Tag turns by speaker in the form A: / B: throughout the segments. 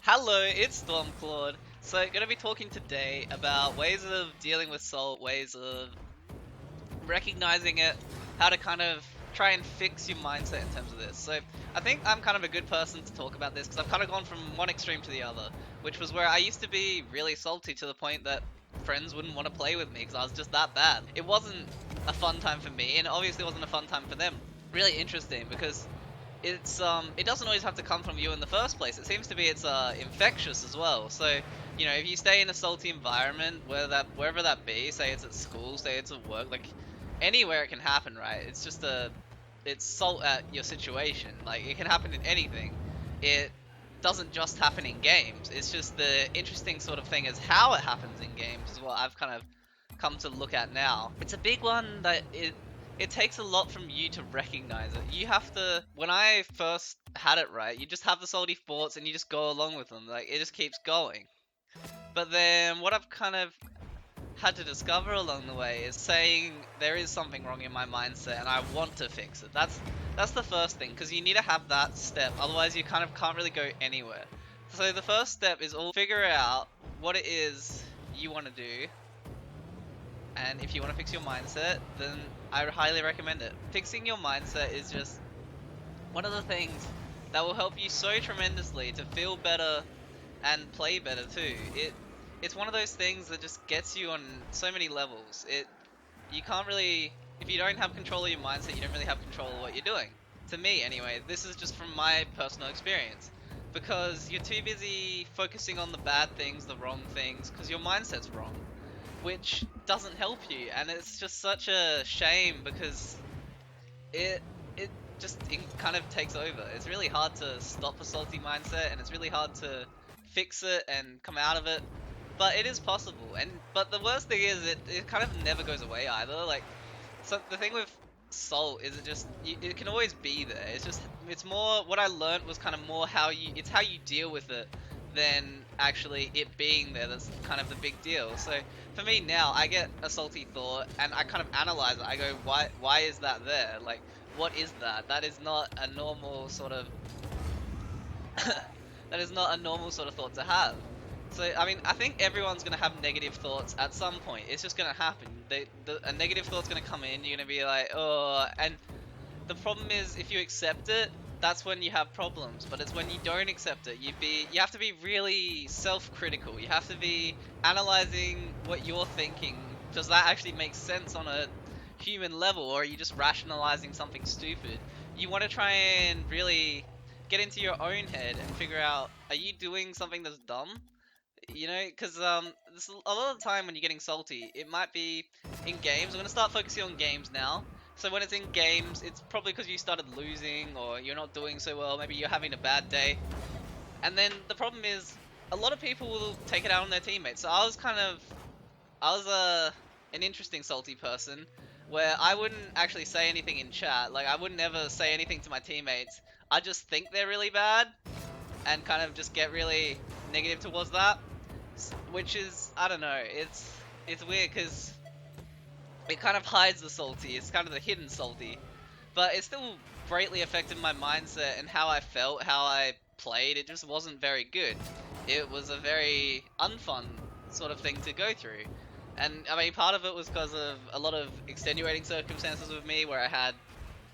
A: Hello, it's Stormclawd. So, going to be talking today about ways of dealing with salt, ways of recognizing it, how to kind of try and fix your mindset in terms of this. So, I think I'm kind of a good person to talk about this because I've kind of gone from one extreme to the other, which was where I used to be really salty to the point that friends wouldn't want to play with me because I was just that bad. It wasn't a fun time for me, and obviously it wasn't a fun time for them. Really interesting because it doesn't always have to come from you in the first place. It seems to be it's infectious as well. So, if you stay in a salty environment, wherever that be, say it's at school, say it's at work, like anywhere it can happen, right? It's salt at your situation. Like it can happen in anything. It doesn't just happen in games. It's just the interesting sort of thing is how it happens in games is what I've kind of come to look at now. It's a big one that it takes a lot from you to recognize it. You have to, when I first had it right, you just have the salty thoughts and you just go along with them. Like, it just keeps going. But then what I've kind of had to discover along the way is saying there is something wrong in my mindset and I want to fix it. That's the first thing, because you need to have that step. Otherwise, you kind of can't really go anywhere. So the first step is all figure out what it is you want to do, and if you want to fix your mindset, then I highly recommend it. Fixing your mindset is just one of the things that will help you so tremendously to feel better and play better too. It's one of those things that just gets you on so many levels. You can't really, if you don't have control of your mindset, you don't really have control of what you're doing. To me anyway, this is just from my personal experience. Because you're too busy focusing on the bad things, the wrong things, because your mindset's wrong, which doesn't help you, and it's just such a shame because it kind of takes over. It's really hard to stop a salty mindset, and it's really hard to fix it and come out of it, but it is possible. But the worst thing is it kind of never goes away either. Like, so the thing with salt is it can always be there. It's more what I learned was kind of more how you deal with it than actually it being there. That's kind of the big deal. So for me now, I get a salty thought and I kind of analyze it. I go, why is that there? Like, what is that? That is not a normal sort of that is not a normal sort of thought to have. So, I mean, I think everyone's going to have negative thoughts at some point. It's just going to happen. A negative thought's going to come in, you're going to be like, oh, and the problem is if you accept it, that's when you have problems. But it's when you don't accept it, you have to be really self-critical. You have to be analyzing what you're thinking. Does that actually make sense on a human level, or are you just rationalizing something stupid? You want to try and really get into your own head and figure out, are you doing something that's dumb? Because a lot of the time when you're getting salty, it might be in games. I'm going to start focusing on games now. So when it's in games, it's probably because you started losing or you're not doing so well. Maybe you're having a bad day. And then the problem is, a lot of people will take it out on their teammates. So I was an interesting salty person where I wouldn't actually say anything in chat. Like, I would never say anything to my teammates. I just think they're really bad and kind of just get really negative towards that, which is, I don't know, it's weird because it kind of hides the salty. It's kind of the hidden salty, but it still greatly affected my mindset and how I felt, how I played. It just wasn't very good. It was a very unfun sort of thing to go through, and I mean, part of it was because of a lot of extenuating circumstances with me where I had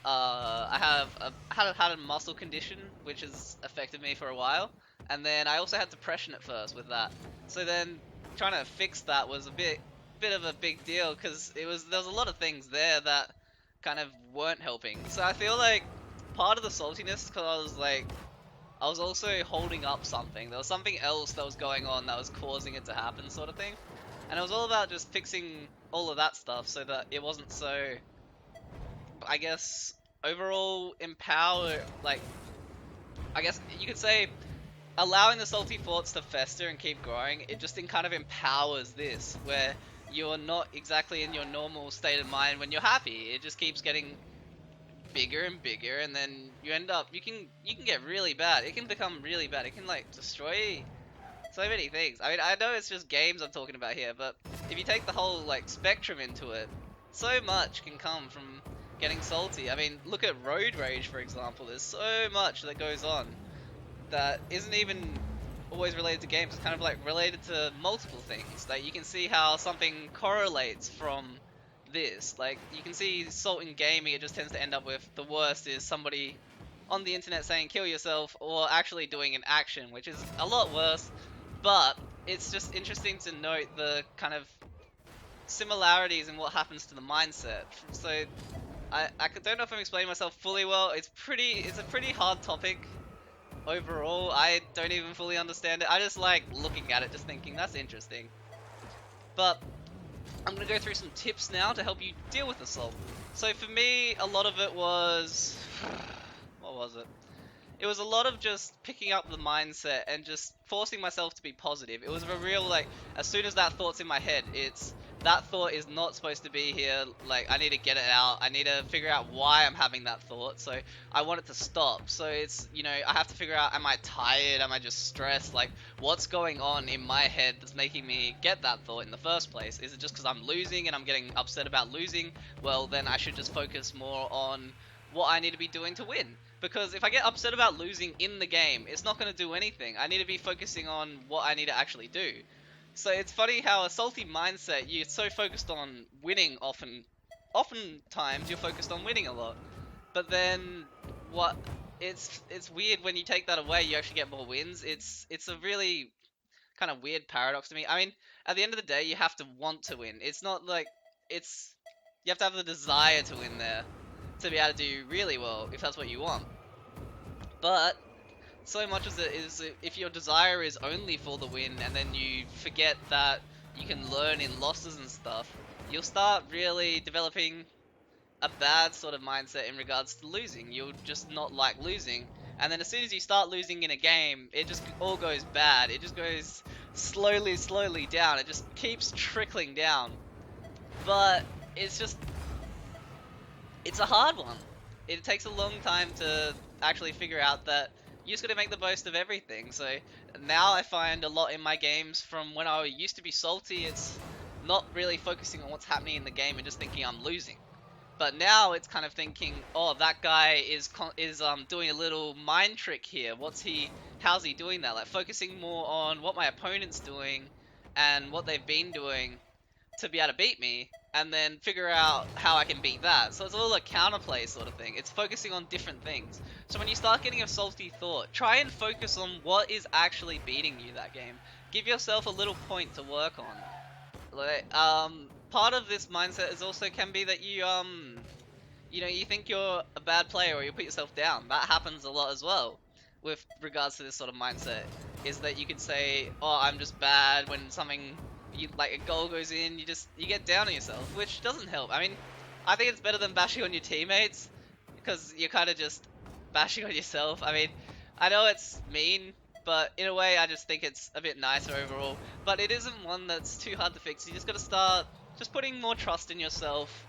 A: had a muscle condition which has affected me for a while, and then I also had depression at first with that. So then trying to fix that was a bit of a big deal because there was a lot of things there that kind of weren't helping. So I feel like part of the saltiness because I was also holding up something. There was something else that was going on that was causing it to happen, sort of thing. And it was all about just fixing all of that stuff so that it wasn't so, I guess, overall like, I guess you could say allowing the salty thoughts to fester and keep growing. It just kind of empowers this, where you're not exactly in your normal state of mind when you're happy. It just keeps getting bigger and bigger, and then you end up, you can get really bad. It can become really bad. It can like destroy so many things. I mean, I know it's just games I'm talking about here, but if you take the whole like spectrum into it, so much can come from getting salty. I mean, look at road rage, for example. There's so much that goes on that isn't even always related to games. It's kind of like related to multiple things. Like you can see how something correlates from this. Like you can see Salt in gaming, it just tends to end up with the worst is somebody on the internet saying kill yourself or actually doing an action, which is a lot worse. But it's just interesting to note the kind of similarities in what happens to the mindset. So I don't know if I'm explaining myself fully well. It's a pretty hard topic overall. I don't even fully understand it. I just like looking at it, just thinking that's interesting. But I'm gonna go through some tips now to help you deal with assault. So for me, a lot of it was what was it? It was a lot of just picking up the mindset and just forcing myself to be positive. It was a real, like, as soon as that thought's in my head, it's, that thought is not supposed to be here, like, I need to get it out, I need to figure out why I'm having that thought, so I want it to stop. So it's, you know, I have to figure out, am I tired, am I just stressed, like, what's going on in my head that's making me get that thought in the first place? Is it just because I'm losing and I'm getting upset about losing? Well, then I should just focus more on what I need to be doing to win. Because if I get upset about losing in the game, it's not going to do anything. I need to be focusing on what I need to actually do. So it's funny how a salty mindset, you're so focused on winning oftentimes you're focused on winning a lot. But then what it's weird when you take that away, you actually get more wins. It's a really kind of weird paradox to me. I mean, at the end of the day, you have to want to win. It's not like it's you have to have the desire to win there to be able to do really well if that's what you want. But so much of it is if your desire is only for the win and then you forget that you can learn in losses and stuff, you'll start really developing a bad sort of mindset in regards to losing. You'll just not like losing, and then as soon as you start losing in a game, it just all goes bad. It just goes slowly down. It just keeps trickling down. But it's just, it's a hard one. It takes a long time to actually figure out that you just gotta make the most of everything. So now I find a lot in my games from when I used to be salty, it's not really focusing on what's happening in the game and just thinking I'm losing. But now it's kind of thinking, oh, that guy is doing a little mind trick here. How's he doing that? Like focusing more on what my opponent's doing and what they've been doing to be able to beat me, and then figure out how I can beat that. So it's all a counterplay sort of thing. It's focusing on different things. So when you start getting a salty thought, try and focus on what is actually beating you that game. Give yourself a little point to work on. Like, part of this mindset is also can be that you know, you think you're a bad player or you put yourself down. That happens a lot as well with regards to this sort of mindset. Is that you could say, oh, I'm just bad when something, like a goal goes in, you get down on yourself, which doesn't help. I mean, I think it's better than bashing on your teammates, because you're kind of just bashing on yourself. I mean, I know it's mean, but in a way I just think it's a bit nicer overall. But it isn't one that's too hard to fix. You just gotta start just putting more trust in yourself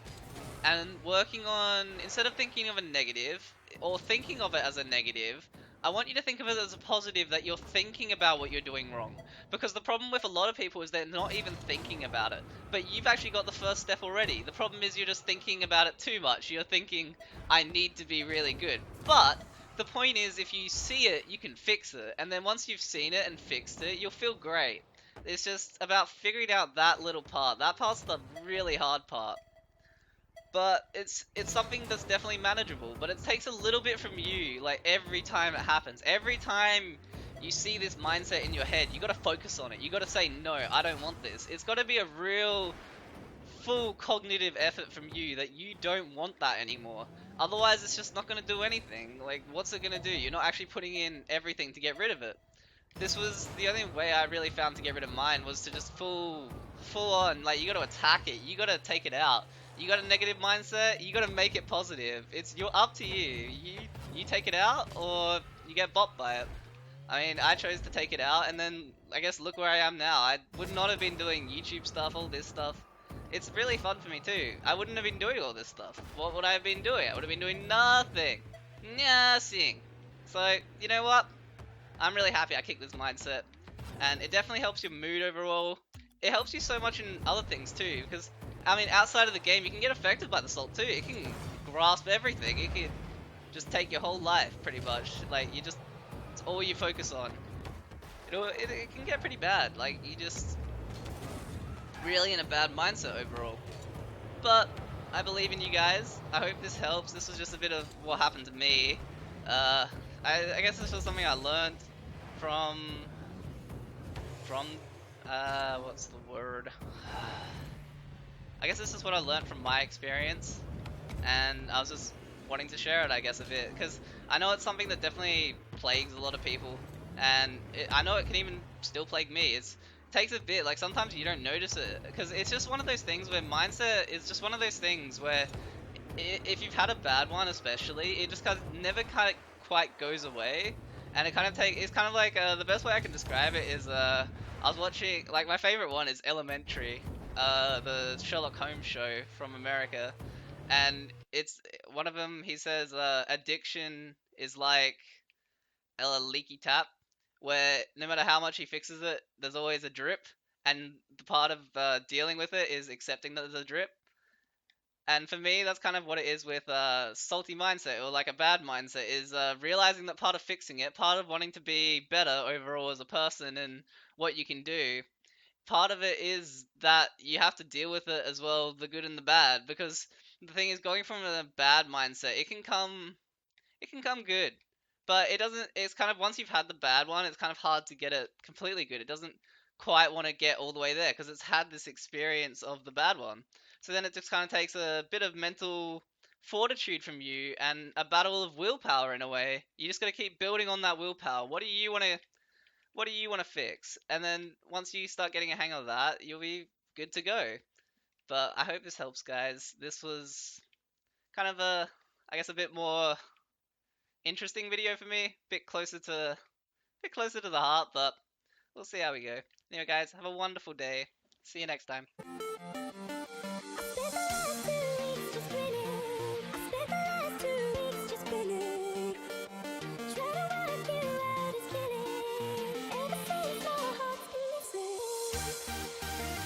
A: and working on, instead of thinking of a negative or thinking of it as a negative, I want you to think of it as a positive, that you're thinking about what you're doing wrong. Because the problem with a lot of people is they're not even thinking about it. But you've actually got the first step already. The problem is you're just thinking about it too much. You're thinking, I need to be really good. But the point is, if you see it, you can fix it. And then once you've seen it and fixed it, you'll feel great. It's just about figuring out that little part. That part's the really hard part. But it's something that's definitely manageable, but it takes a little bit from you, like every time it happens. Every time you see this mindset in your head, you gotta focus on it. You gotta say, no, I don't want this. It's gotta be a real, full cognitive effort from you that you don't want that anymore. Otherwise, it's just not gonna do anything. Like, what's it gonna do? You're not actually putting in everything to get rid of it. This was the only way I really found to get rid of mine, was to just full on, like, you gotta attack it. You gotta take it out. You got a negative mindset, you gotta make it positive. You're up to you. You take it out, or you get bought by it. I mean, I chose to take it out, and then I guess look where I am now. I would not have been doing YouTube stuff, all this stuff. It's really fun for me too. I wouldn't have been doing all this stuff. What would I have been doing? I would have been doing nothing. Nothing. So, you know what? I'm really happy I kicked this mindset. And it definitely helps your mood overall. It helps you so much in other things too, because I mean, outside of the game, you can get affected by the salt too. It can grasp everything. It can just take your whole life, pretty much. Like, it's all you focus on. it can get pretty bad. Like you just really in a bad mindset overall. But I believe in you guys. I hope this helps. This was just a bit of what happened to me. Uh, I guess this was something I learned from from what's the word? I guess this is what I learned from my experience, and I was just wanting to share it, I guess, a bit, because I know it's something that definitely plagues a lot of people, and I know it can even still plague me. It takes a bit, like sometimes you don't notice it, because it's just one of those things where mindset is just one of those things where if you've had a bad one, especially, it just kind of never kind of quite goes away, and it's kind of like the best way I can describe it is I was watching like my favorite one is Elementary, the Sherlock Holmes show from America, and it's one of them. He says addiction is like a leaky tap, where no matter how much he fixes it, there's always a drip, and the part of dealing with it is accepting that there's a drip. And for me, that's kind of what it is with salty mindset or like a bad mindset is realizing that part of fixing it, part of wanting to be better overall as a person and what you can do, part of it is that you have to deal with it as well, the good and the bad. Because the thing is, going from a bad mindset, it can come good, but it doesn't. It's kind of once you've had the bad one, it's kind of hard to get it completely good. It doesn't quite want to get all the way there because it's had this experience of the bad one. So then it just kind of takes a bit of mental fortitude from you and a battle of willpower in a way. You just got to keep building on that willpower. What do you want to fix? And then once you start getting a hang of that, you'll be good to go. But I hope this helps, guys. This was kind of a, I guess, a bit more interesting video for me. Bit closer to the heart, but we'll see how we go. Anyway, guys, have a wonderful day. See you next time.